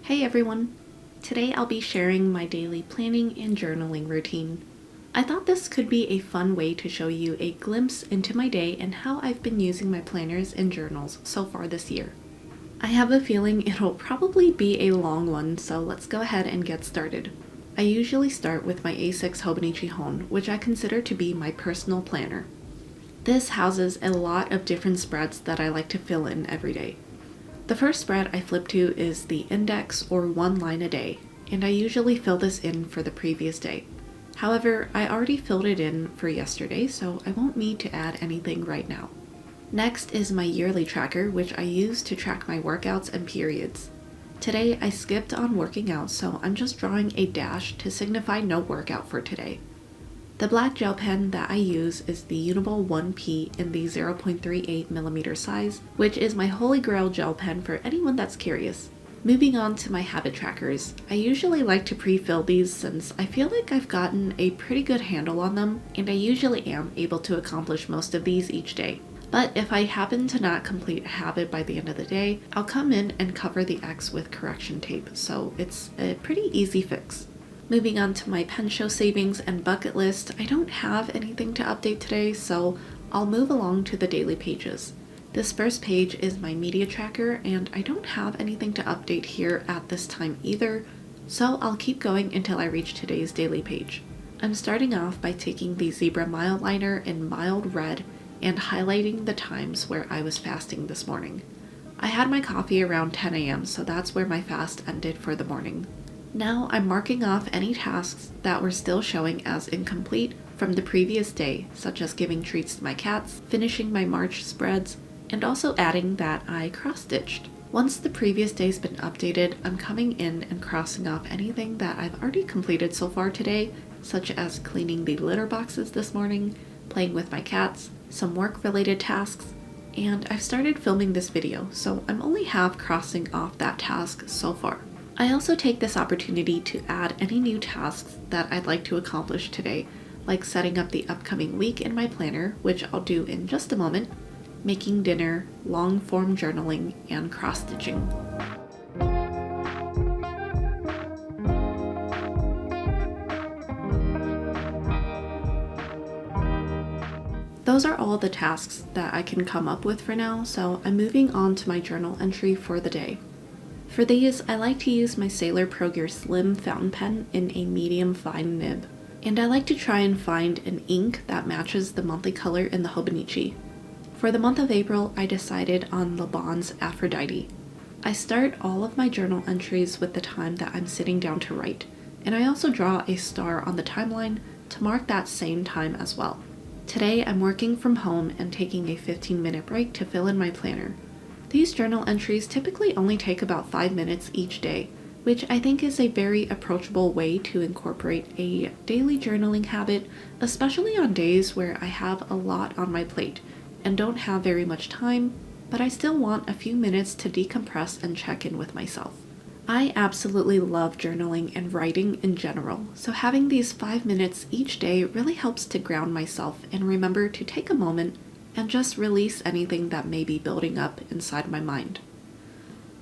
Hey everyone! Today I'll be sharing my daily planning and journaling routine. I thought this could be a fun way to show you a glimpse into my day and how I've been using my planners and journals so far this year. I have a feeling it'll probably be a long one, so let's go ahead and get started. I usually start with my A6 Hobonichi HON, which I consider to be my personal planner. This houses a lot of different spreads that I like to fill in every day. The first spread I flip to is the index or one line a day, and I usually fill this in for the previous day. However, I already filled it in for yesterday, so I won't need to add anything right now. Next is my yearly tracker, which I use to track my workouts and periods. Today I skipped on working out, so I'm just drawing a dash to signify no workout for today. The black gel pen that I use is the Uniball One P in the 0.38mm size, which is my holy grail gel pen for anyone that's curious. Moving on to my habit trackers. I usually like to pre-fill these since I feel like I've gotten a pretty good handle on them, and I usually am able to accomplish most of these each day. But if I happen to not complete a habit by the end of the day, I'll come in and cover the X with correction tape, so it's a pretty easy fix. Moving on to my pen show savings and bucket list, I don't have anything to update today, so I'll move along to the daily pages. This first page is my media tracker, and I don't have anything to update here at this time either, so I'll keep going until I reach today's daily page. I'm starting off by taking the Zebra Mile liner in mild red and highlighting the times where I was fasting this morning. I had my coffee around 10 a.m., so that's where my fast ended for the morning. Now I'm marking off any tasks that were still showing as incomplete from the previous day, such as giving treats to my cats, finishing my March spreads, and also adding that I cross-stitched. Once the previous day's been updated, I'm coming in and crossing off anything that I've already completed so far today, such as cleaning the litter boxes this morning, playing with my cats, some work-related tasks, and I've started filming this video, so I'm only half crossing off that task so far. I also take this opportunity to add any new tasks that I'd like to accomplish today, like setting up the upcoming week in my planner, which I'll do in just a moment, making dinner, long-form journaling, and cross-stitching. Those are all the tasks that I can come up with for now, so I'm moving on to my journal entry for the day. For these, I like to use my Sailor Pro Gear Slim fountain pen in a medium fine nib, and I like to try and find an ink that matches the monthly color in the Hobonichi. For the month of April, I decided on Laban's Aphrodite. I start all of my journal entries with the time that I'm sitting down to write, and I also draw a star on the timeline to mark that same time as well. Today, I'm working from home and taking a 15-minute break to fill in my planner. These journal entries typically only take about 5 minutes each day, which I think is a very approachable way to incorporate a daily journaling habit, especially on days where I have a lot on my plate and don't have very much time, but I still want a few minutes to decompress and check in with myself. I absolutely love journaling and writing in general, so having these 5 minutes each day really helps to ground myself and remember to take a moment and just release anything that may be building up inside my mind.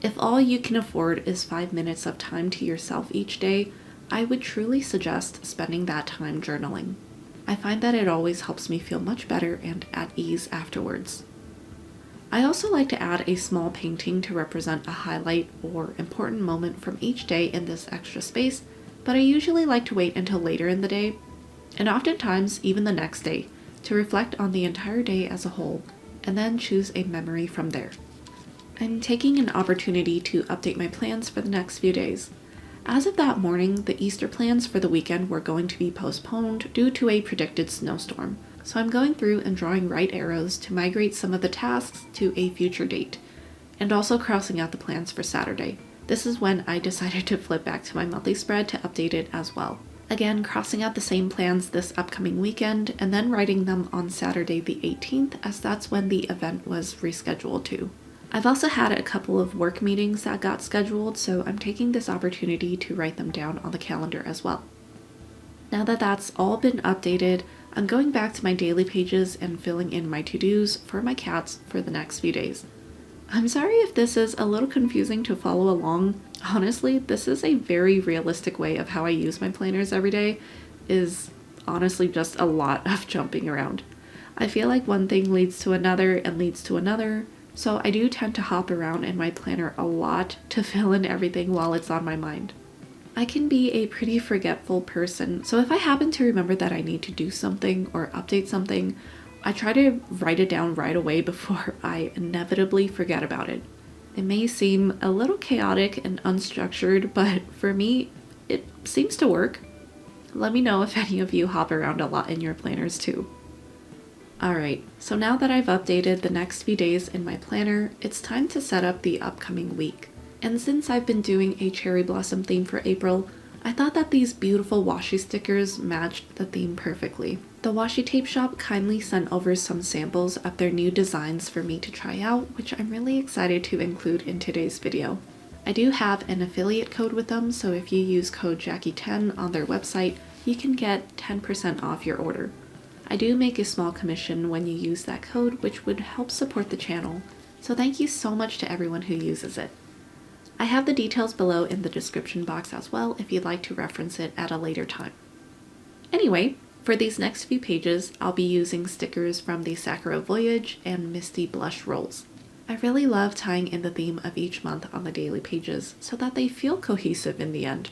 If all you can afford is 5 minutes of time to yourself each day, I would truly suggest spending that time journaling. I find that it always helps me feel much better and at ease afterwards. I also like to add a small painting to represent a highlight or important moment from each day in this extra space, but I usually like to wait until later in the day, and oftentimes even the next day, to reflect on the entire day as a whole, and then choose a memory from there. I'm taking an opportunity to update my plans for the next few days. As of that morning, the Easter plans for the weekend were going to be postponed due to a predicted snowstorm, so I'm going through and drawing right arrows to migrate some of the tasks to a future date, and also crossing out the plans for Saturday. This is when I decided to flip back to my monthly spread to update it as well. Again, crossing out the same plans this upcoming weekend and then writing them on Saturday the 18th, as that's when the event was rescheduled to. I've also had a couple of work meetings that got scheduled, so I'm taking this opportunity to write them down on the calendar as well. Now that that's all been updated, I'm going back to my daily pages and filling in my to-dos for my cats for the next few days. I'm sorry if this is a little confusing to follow along. Honestly, this is a very realistic way of how I use my planners every day, is honestly just a lot of jumping around. I feel like one thing leads to another and leads to another, so I do tend to hop around in my planner a lot to fill in everything while it's on my mind. I can be a pretty forgetful person, so if I happen to remember that I need to do something or update something, I try to write it down right away before I inevitably forget about it. It may seem a little chaotic and unstructured, but for me, it seems to work. Let me know if any of you hop around a lot in your planners too. Alright, so now that I've updated the next few days in my planner, it's time to set up the upcoming week. And since I've been doing a cherry blossom theme for April, I thought that these beautiful washi stickers matched the theme perfectly. The washi tape shop kindly sent over some samples of their new designs for me to try out, which I'm really excited to include in today's video. I do have an affiliate code with them, so if you use code Jackie10 on their website, you can get 10% off your order. I do make a small commission when you use that code, which would help support the channel, so thank you so much to everyone who uses it. I have the details below in the description box as well if you'd like to reference it at a later time. Anyway, for these next few pages, I'll be using stickers from the Sakura Voyage and Misty Blush rolls. I really love tying in the theme of each month on the daily pages so that they feel cohesive in the end.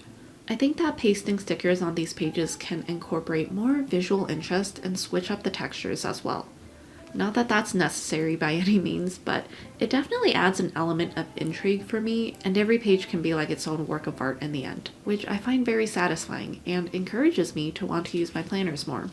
I think that pasting stickers on these pages can incorporate more visual interest and switch up the textures as well. Not that that's necessary by any means, but it definitely adds an element of intrigue for me, and every page can be like its own work of art in the end, which I find very satisfying and encourages me to want to use my planners more.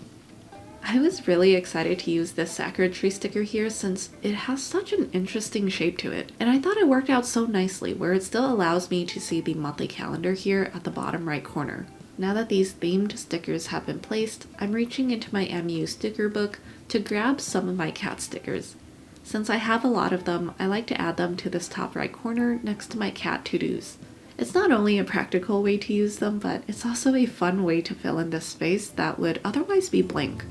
I was really excited to use this Sakura tree sticker here since it has such an interesting shape to it, and I thought it worked out so nicely where it still allows me to see the monthly calendar here at the bottom right corner. Now that these themed stickers have been placed, I'm reaching into my MU sticker book to grab some of my cat stickers. Since I have a lot of them, I like to add them to this top right corner next to my cat to-dos. It's not only a practical way to use them, but it's also a fun way to fill in this space that would otherwise be blank.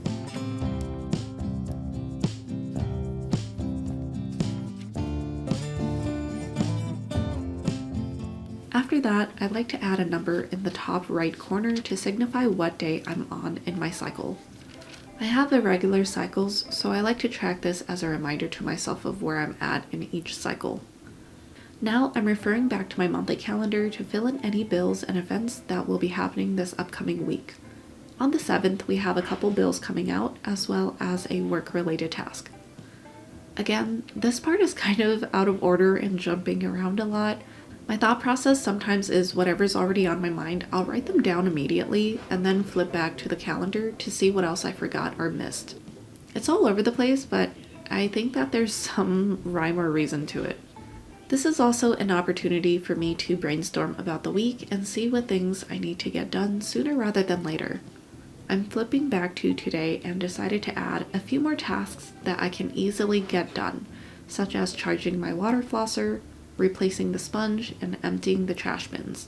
After that, I'd like to add a number in the top right corner to signify what day I'm on in my cycle. I have irregular cycles, so I like to track this as a reminder to myself of where I'm at in each cycle. Now I'm referring back to my monthly calendar to fill in any bills and events that will be happening this upcoming week. On the 7th, we have a couple bills coming out, as well as a work-related task. Again, this part is kind of out of order and jumping around a lot. My thought process sometimes is whatever's already on my mind, I'll write them down immediately and then flip back to the calendar to see what else I forgot or missed. It's all over the place, but I think that there's some rhyme or reason to it. This is also an opportunity for me to brainstorm about the week and see what things I need to get done sooner rather than later. I'm flipping back to today and decided to add a few more tasks that I can easily get done, such as charging my water flosser, replacing the sponge, and emptying the trash bins.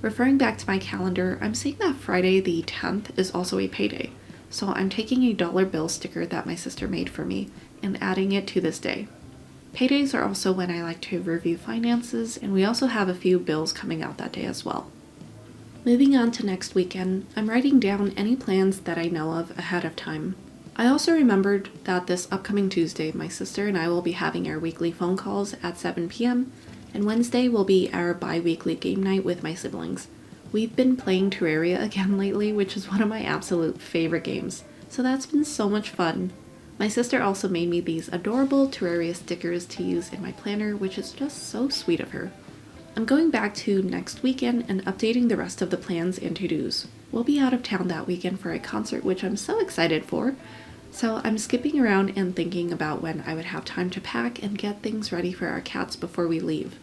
Referring back to my calendar, I'm seeing that Friday the 10th is also a payday, so I'm taking a dollar bill sticker that my sister made for me and adding it to this day. Paydays are also when I like to review finances, and we also have a few bills coming out that day as well. Moving on to next weekend, I'm writing down any plans that I know of ahead of time. I also remembered that this upcoming Tuesday, my sister and I will be having our weekly phone calls at 7 p.m., and Wednesday will be our bi-weekly game night with my siblings. We've been playing Terraria again lately, which is one of my absolute favorite games, so that's been so much fun. My sister also made me these adorable Terraria stickers to use in my planner, which is just so sweet of her. I'm going back to next weekend and updating the rest of the plans and to-dos. We'll be out of town that weekend for a concert, which I'm so excited for, so I'm skipping around and thinking about when I would have time to pack and get things ready for our cats before we leave.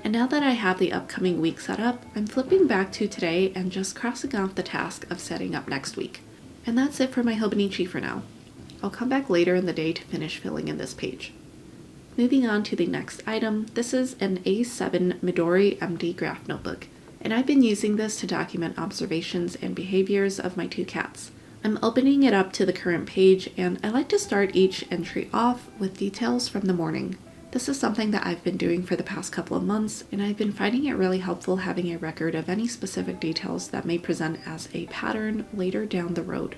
And now that I have the upcoming week set up, I'm flipping back to today and just crossing off the task of setting up next week. And that's it for my Hobonichi for now. I'll come back later in the day to finish filling in this page. Moving on to the next item, this is an A7 Midori MD graph notebook, and I've been using this to document observations and behaviors of my two cats. I'm opening it up to the current page, and I like to start each entry off with details from the morning. This is something that I've been doing for the past couple of months, and I've been finding it really helpful having a record of any specific details that may present as a pattern later down the road.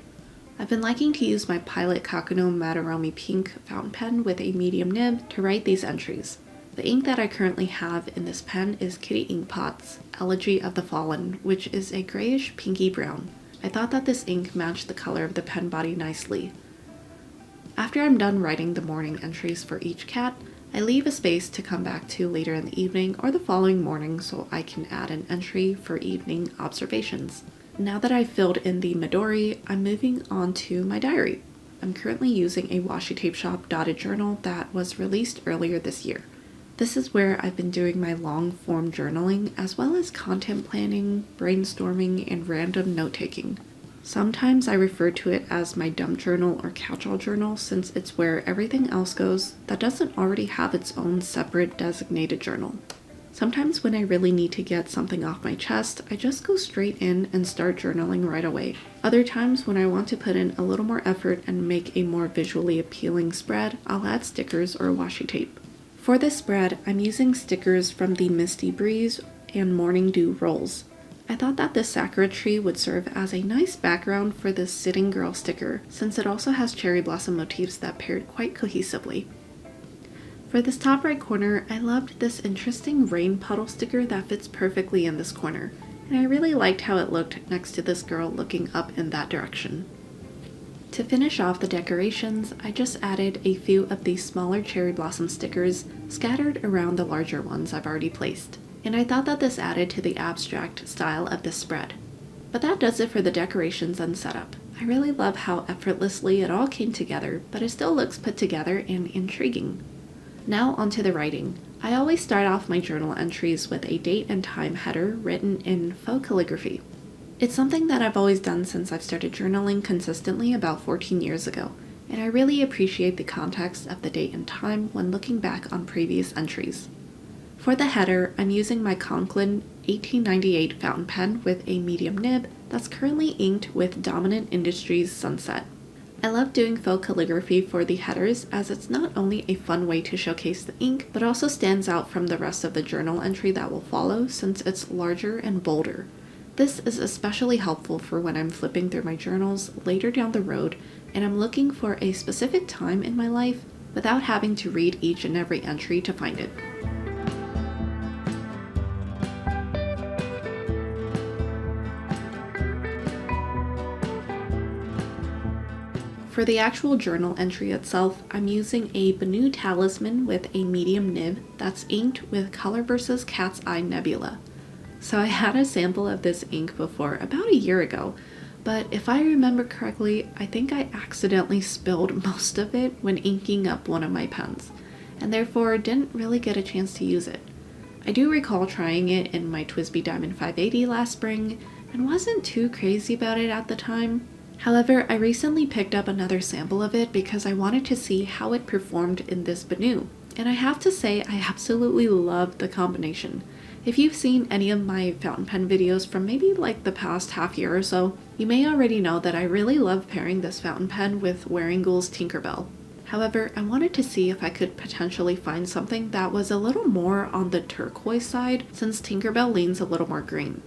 I've been liking to use my Pilot Kakuno Madarami Pink fountain pen with a medium nib to write these entries. The ink that I currently have in this pen is Kitty Inkpot's Elegy of the Fallen, which is a grayish pinky brown. I thought that this ink matched the color of the pen body nicely. After I'm done writing the morning entries for each cat, I leave a space to come back to later in the evening or the following morning so I can add an entry for evening observations. Now that I've filled in the Midori, I'm moving on to my diary. I'm currently using a Washi Tape Shop dotted journal that was released earlier this year. This is where I've been doing my long-form journaling as well as content planning, brainstorming, and random note-taking. Sometimes I refer to it as my dump journal or catch-all journal since it's where everything else goes that doesn't already have its own separate designated journal. Sometimes when I really need to get something off my chest, I just go straight in and start journaling right away. Other times when I want to put in a little more effort and make a more visually appealing spread, I'll add stickers or washi tape. For this spread, I'm using stickers from the Misty Breeze and Morning Dew rolls. I thought that this Sakura tree would serve as a nice background for this Sitting Girl sticker, since it also has cherry blossom motifs that paired quite cohesively. For this top right corner, I loved this interesting rain puddle sticker that fits perfectly in this corner, and I really liked how it looked next to this girl looking up in that direction. To finish off the decorations, I just added a few of these smaller cherry blossom stickers scattered around the larger ones I've already placed, and I thought that this added to the abstract style of this spread. But that does it for the decorations and setup. I really love how effortlessly it all came together, but it still looks put together and intriguing. Now onto the writing. I always start off my journal entries with a date and time header written in faux calligraphy. It's something that I've always done since I've started journaling consistently about 14 years ago, and I really appreciate the context of the date and time when looking back on previous entries. For the header, I'm using my Conklin 1898 fountain pen with a medium nib that's currently inked with Dominant Industries Sunset. I love doing faux calligraphy for the headers as it's not only a fun way to showcase the ink, but also stands out from the rest of the journal entry that will follow since it's larger and bolder. This is especially helpful for when I'm flipping through my journals later down the road and I'm looking for a specific time in my life without having to read each and every entry to find it. For the actual journal entry itself, I'm using a Banu Talisman with a medium nib that's inked with Color vs. Cat's Eye Nebula. So I had a sample of this ink before about a year ago, but if I remember correctly, I think I accidentally spilled most of it when inking up one of my pens, and therefore didn't really get a chance to use it. I do recall trying it in my TWSBI Diamond 580 last spring, and wasn't too crazy about it at the time. However, I recently picked up another sample of it because I wanted to see how it performed in this Banu, and I have to say I absolutely love the combination. If you've seen any of my fountain pen videos from maybe like the past half year or so, you may already know that I really love pairing this fountain pen with Waringel's Tinkerbell. However, I wanted to see if I could potentially find something that was a little more on the turquoise side since Tinkerbell leans a little more green.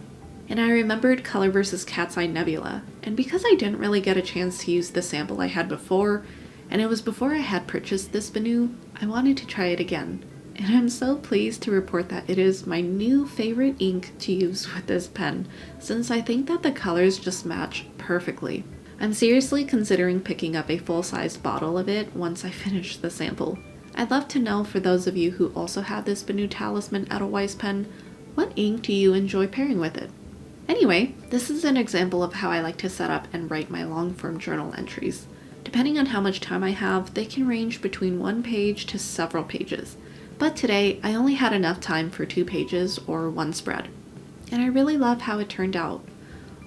And I remembered Color vs. Cat's Eye Nebula, and because I didn't really get a chance to use the sample I had before, and it was before I had purchased this Banu, I wanted to try it again. And I'm so pleased to report that it is my new favorite ink to use with this pen, since I think that the colors just match perfectly. I'm seriously considering picking up a full-sized bottle of it once I finish the sample. I'd love to know, for those of you who also have this Banu Talisman Edelweiss pen, what ink do you enjoy pairing with it? Anyway, this is an example of how I like to set up and write my long-form journal entries. Depending on how much time I have, they can range between 1 page to several pages. But today, I only had enough time for 2 pages or 1 spread. And I really love how it turned out.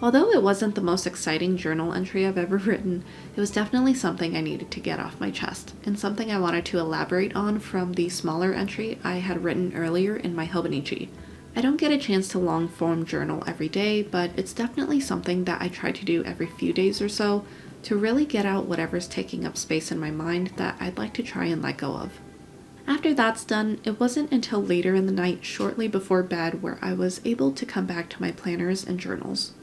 Although it wasn't the most exciting journal entry I've ever written, it was definitely something I needed to get off my chest, and something I wanted to elaborate on from the smaller entry I had written earlier in my Hobonichi. I don't get a chance to long-form journal every day, but it's definitely something that I try to do every few days or so to really get out whatever's taking up space in my mind that I'd like to try and let go of. After that's done, it wasn't until later in the night, shortly before bed, where I was able to come back to my planners and journals.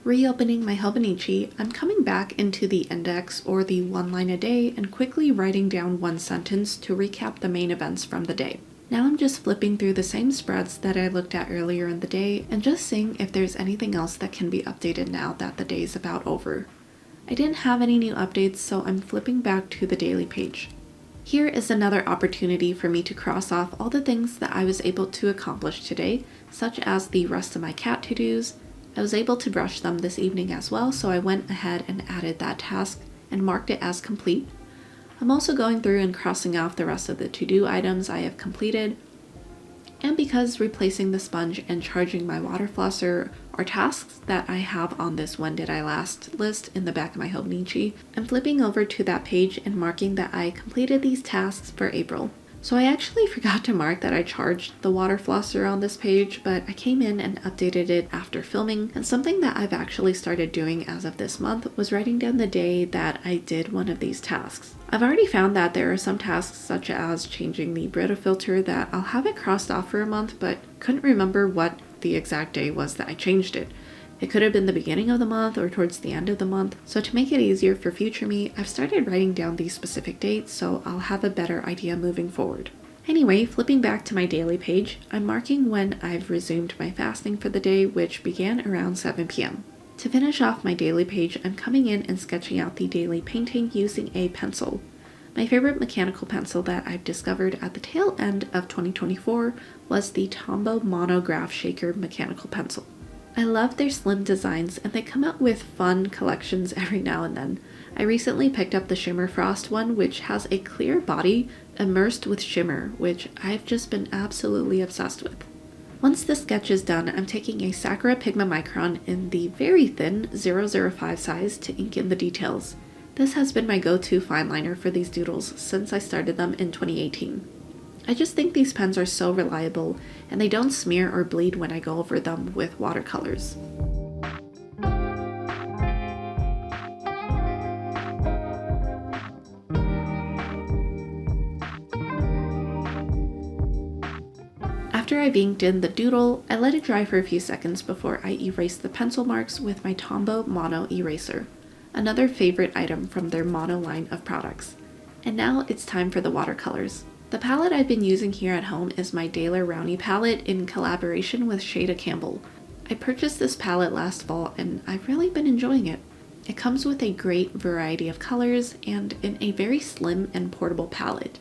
Reopening my Hobonichi, I'm coming back into the index or the one line a day and quickly writing down one sentence to recap the main events from the day. Now I'm just flipping through the same spreads that I looked at earlier in the day and just seeing if there's anything else that can be updated now that the day is about over. I didn't have any new updates, so I'm flipping back to the daily page. Here is another opportunity for me to cross off all the things that I was able to accomplish today, such as the rest of my cat to-dos. I was able to brush them this evening as well, so I went ahead and added that task and marked it as complete. I'm also going through and crossing off the rest of the to-do items I have completed. And because replacing the sponge and charging my water flosser are tasks that I have on this when did I last list in the back of my Hobonichi, I'm flipping over to that page and marking that I completed these tasks for April. So I actually forgot to mark that I charged the water flosser on this page, but I came in and updated it after filming, and something that I've actually started doing as of this month was writing down the day that I did one of these tasks. I've already found that there are some tasks such as changing the Brita filter that I'll have it crossed off for a month, but couldn't remember what the exact day was that I changed it. It could have been the beginning of the month or towards the end of the month, so to make it easier for future me, I've started writing down these specific dates so I'll have a better idea moving forward. Anyway, flipping back to my daily page, I'm marking when I've resumed my fasting for the day, which began around 7 p.m. To finish off my daily page, I'm coming in and sketching out the daily painting using a pencil. My favorite mechanical pencil that I've discovered at the tail end of 2024 was the Tombow Monograph Shaker mechanical pencil. I love their slim designs, and they come out with fun collections every now and then. I recently picked up the Shimmer Frost one, which has a clear body immersed with shimmer, which I've just been absolutely obsessed with. Once the sketch is done, I'm taking a Sakura Pigmamicron in the very thin 005 size to ink in the details. This has been my go-to fine liner for these doodles since I started them in 2018. I just think these pens are so reliable, and they don't smear or bleed when I go over them with watercolors. After I've inked in the doodle, I let it dry for a few seconds before I erase the pencil marks with my Tombow Mono Eraser, another favorite item from their Mono line of products. And now it's time for the watercolors. The palette I've been using here at home is my Daler Rowney palette in collaboration with Shada Campbell. I purchased this palette last fall and I've really been enjoying it. It comes with a great variety of colors and in a very slim and portable palette.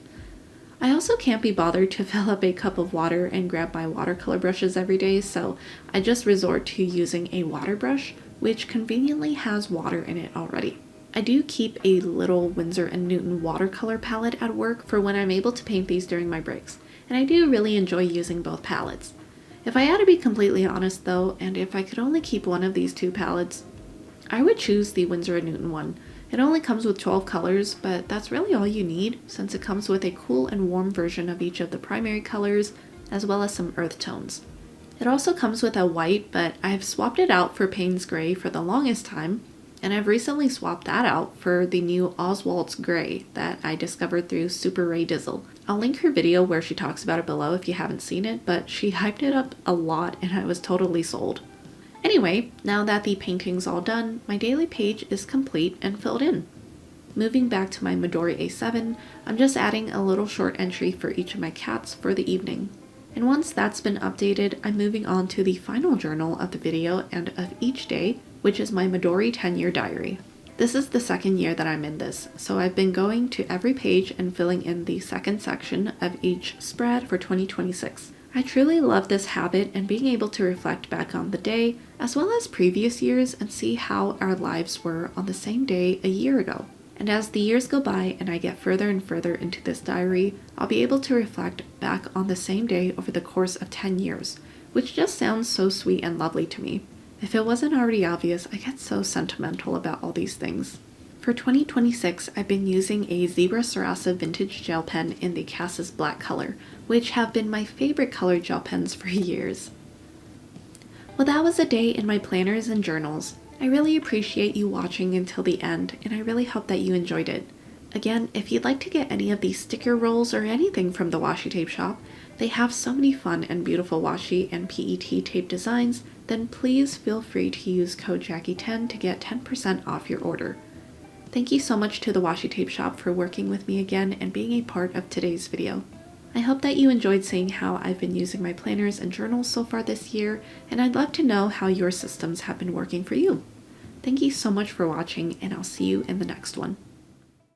I also can't be bothered to fill up a cup of water and grab my watercolor brushes every day, so I just resort to using a water brush, which conveniently has water in it already. I do keep a little Winsor & Newton watercolor palette at work for when I'm able to paint these during my breaks, and I do really enjoy using both palettes. If I had to be completely honest though, and if I could only keep one of these two palettes, I would choose the Winsor & Newton one. It only comes with 12 colors, but that's really all you need since it comes with a cool and warm version of each of the primary colors, as well as some earth tones. It also comes with a white, but I've swapped it out for Payne's Gray for the longest time, and I've recently swapped that out for the new Oswald's Gray that I discovered through Super Ray Dizzle. I'll link her video where she talks about it below if you haven't seen it, but she hyped it up a lot and I was totally sold. Anyway, now that the painting's all done, my daily page is complete and filled in. Moving back to my Midori A7, I'm just adding a little short entry for each of my cats for the evening. And once that's been updated, I'm moving on to the final journal of the video and of each day, which is my Midori 10-year diary. This is the second year that I'm in this, so I've been going to every page and filling in the second section of each spread for 2026. I truly love this habit and being able to reflect back on the day, as well as previous years, and see how our lives were on the same day a year ago. And as the years go by and I get further and further into this diary, I'll be able to reflect back on the same day over the course of 10 years, which just sounds so sweet and lovely to me. If it wasn't already obvious, I get so sentimental about all these things. For 2026, I've been using a Zebra Sarasa vintage gel pen in the Cassis black color, which have been my favorite colored gel pens for years. Well, that was a day in my planners and journals. I really appreciate you watching until the end, and I really hope that you enjoyed it. Again, if you'd like to get any of these sticker rolls or anything from the washi tape shop, they have so many fun and beautiful washi and PET tape designs, then please feel free to use code Jackie10 to get 10% off your order. Thank you so much to the washi tape shop for working with me again and being a part of today's video. I hope that you enjoyed seeing how I've been using my planners and journals so far this year, and I'd love to know how your systems have been working for you. Thank you so much for watching, and I'll see you in the next one.